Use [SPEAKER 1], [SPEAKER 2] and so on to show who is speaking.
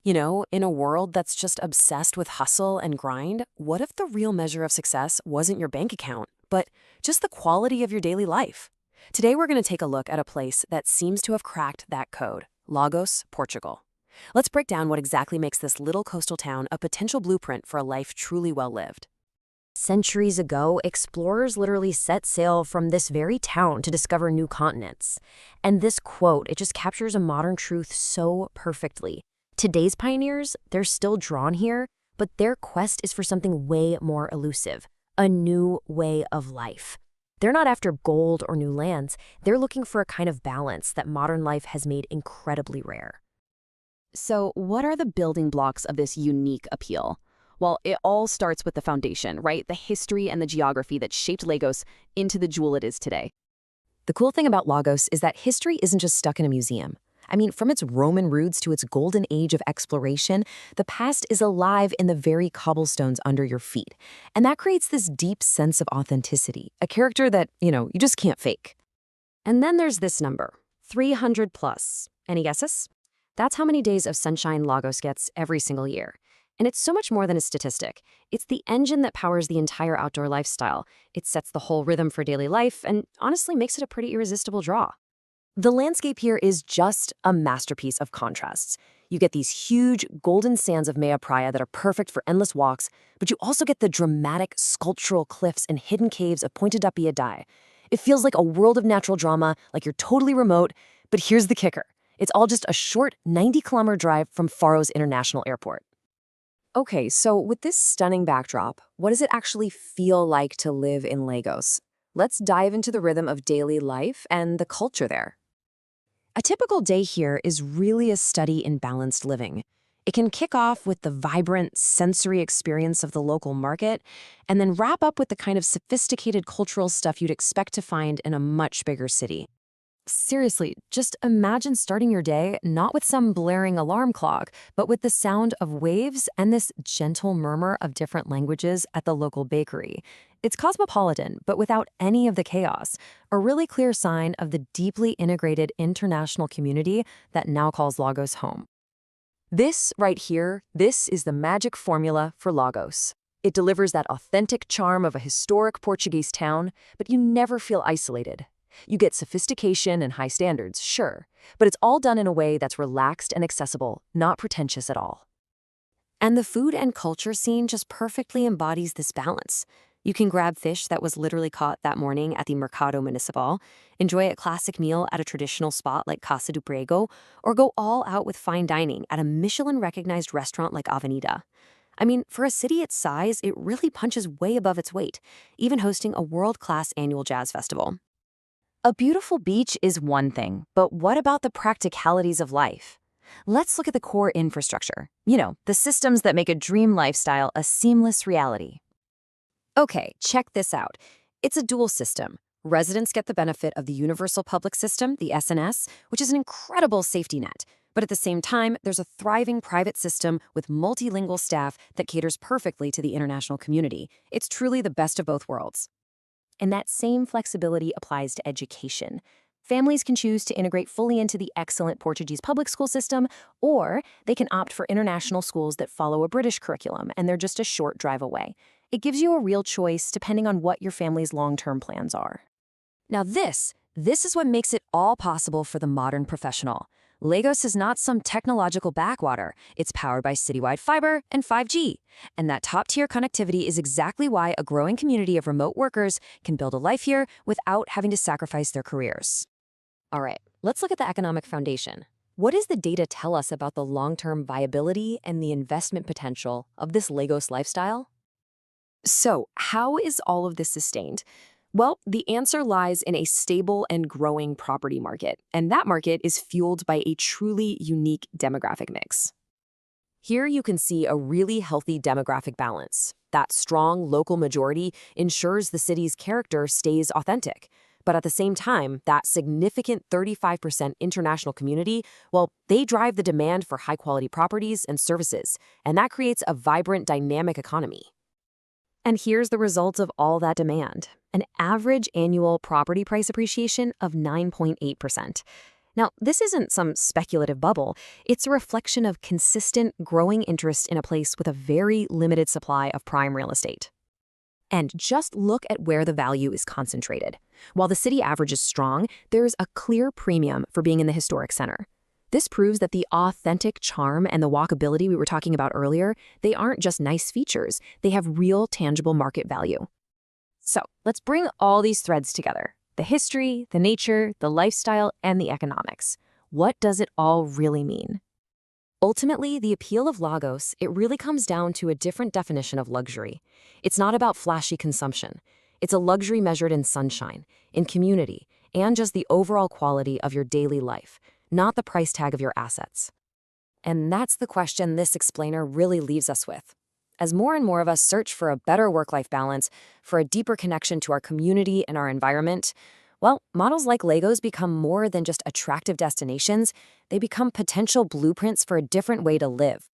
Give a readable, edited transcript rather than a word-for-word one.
[SPEAKER 1] In a world that's just obsessed with hustle and grind, what if the real measure of success wasn't your bank account, but just the quality of your daily life? Today, we're going to take a look at a place that seems to have cracked that code: Lagos, Portugal. Let's break down what exactly makes this little coastal town a potential blueprint for a life truly well lived.
[SPEAKER 2] Centuries ago, explorers literally set sail from this very town to discover new continents. And this quote, it just captures a modern truth so perfectly. Today's pioneers, they're still drawn here, but their quest is for something way more elusive, a new way of life. They're not after gold or new lands, they're looking for a kind of balance that modern life has made incredibly rare.
[SPEAKER 3] So, what are the building blocks of this unique appeal? Well, it all starts with the foundation, right? The history and the geography that shaped Lagos into the jewel it is today.
[SPEAKER 1] The cool thing about Lagos is that history isn't just stuck in a museum. I mean, from its Roman roots to its golden age of exploration, the past is alive in the very cobblestones under your feet. And that creates this deep sense of authenticity, a character that, you just can't fake.
[SPEAKER 2] And then there's this number, 300 plus. Any guesses? That's how many days of sunshine Lagos gets every single year. And it's so much more than a statistic. It's the engine that powers the entire outdoor lifestyle. It sets the whole rhythm for daily life and honestly makes it a pretty irresistible draw.
[SPEAKER 1] The landscape here is just a masterpiece of contrasts. You get these huge golden sands of Maya Praia that are perfect for endless walks, but you also get the dramatic sculptural cliffs and hidden caves of Ponta da Piedade. It feels like a world of natural drama, like you're totally remote, but here's the kicker. It's all just a short 90-kilometer drive from Faro's International Airport. Okay, so with this stunning backdrop, what does it actually feel like to live in Lagos? Let's dive into the rhythm of daily life and the culture there. A typical day here is really a study in balanced living. It can kick off with the vibrant sensory experience of the local market and then wrap up with the kind of sophisticated cultural stuff you'd expect to find in a much bigger city. Seriously, just imagine starting your day not with some blaring alarm clock, but with the sound of waves and this gentle murmur of different languages at the local bakery. It's cosmopolitan, but without any of the chaos, a really clear sign of the deeply integrated international community that now calls Lagos home. This right here, this is the magic formula for Lagos. It delivers that authentic charm of a historic Portuguese town, but you never feel isolated. You get sophistication and high standards, sure, but it's all done in a way that's relaxed and accessible, not pretentious at all. And the food and culture scene just perfectly embodies this balance. You can grab fish that was literally caught that morning at the Mercado Municipal, enjoy a classic meal at a traditional spot like Casa do Prego, or go all out with fine dining at a Michelin-recognized restaurant like Avenida. I mean, for a city its size, it really punches way above its weight, even hosting a world-class annual jazz festival. A beautiful beach is one thing, but what about the practicalities of life? Let's look at the core infrastructure. The systems that make a dream lifestyle a seamless reality. Okay, check this out. It's a dual system. Residents get the benefit of the Universal Public System, the SNS, which is an incredible safety net. But at the same time, there's a thriving private system with multilingual staff that caters perfectly to the international community. It's truly the best of both worlds. And that same flexibility applies to education. Families can choose to integrate fully into the excellent Portuguese public school system, or they can opt for international schools that follow a British curriculum, and they're just a short drive away. It gives you a real choice depending on what your family's long-term plans are. Now this is what makes it all possible for the modern professional. Lagos is not some technological backwater. It's powered by citywide fiber and 5G. And that top-tier connectivity is exactly why a growing community of remote workers can build a life here without having to sacrifice their careers. All right, let's look at the economic foundation. What does the data tell us about the long-term viability and the investment potential of this Lagos lifestyle? So, how is all of this sustained? Well, the answer lies in a stable and growing property market, and that market is fueled by a truly unique demographic mix. Here you can see a really healthy demographic balance. That strong local majority ensures the city's character stays authentic. But at the same time, that significant 35% international community, well, they drive the demand for high-quality properties and services, and that creates a vibrant, dynamic economy. And here's the result of all that demand: an average annual property price appreciation of 9.8%.
[SPEAKER 2] Now, this isn't some speculative bubble. It's a reflection of consistent, growing interest in a place with a very limited supply of prime real estate. And just look at where the value is concentrated. While the city average is strong, there's a clear premium for being in the historic center. This proves that the authentic charm and the walkability we were talking about earlier, they aren't just nice features, they have real tangible market value. So let's bring all these threads together. The history, the nature, the lifestyle, and the economics. What does it all really mean? Ultimately, the appeal of Lagos, it really comes down to a different definition of luxury. It's not about flashy consumption. It's a luxury measured in sunshine, in community, and just the overall quality of your daily life, not the price tag of your assets. And that's the question this explainer really leaves us with. As more and more of us search for a better work-life balance, for a deeper connection to our community and our environment, well, models like Legos become more than just attractive destinations, they become potential blueprints for a different way to live.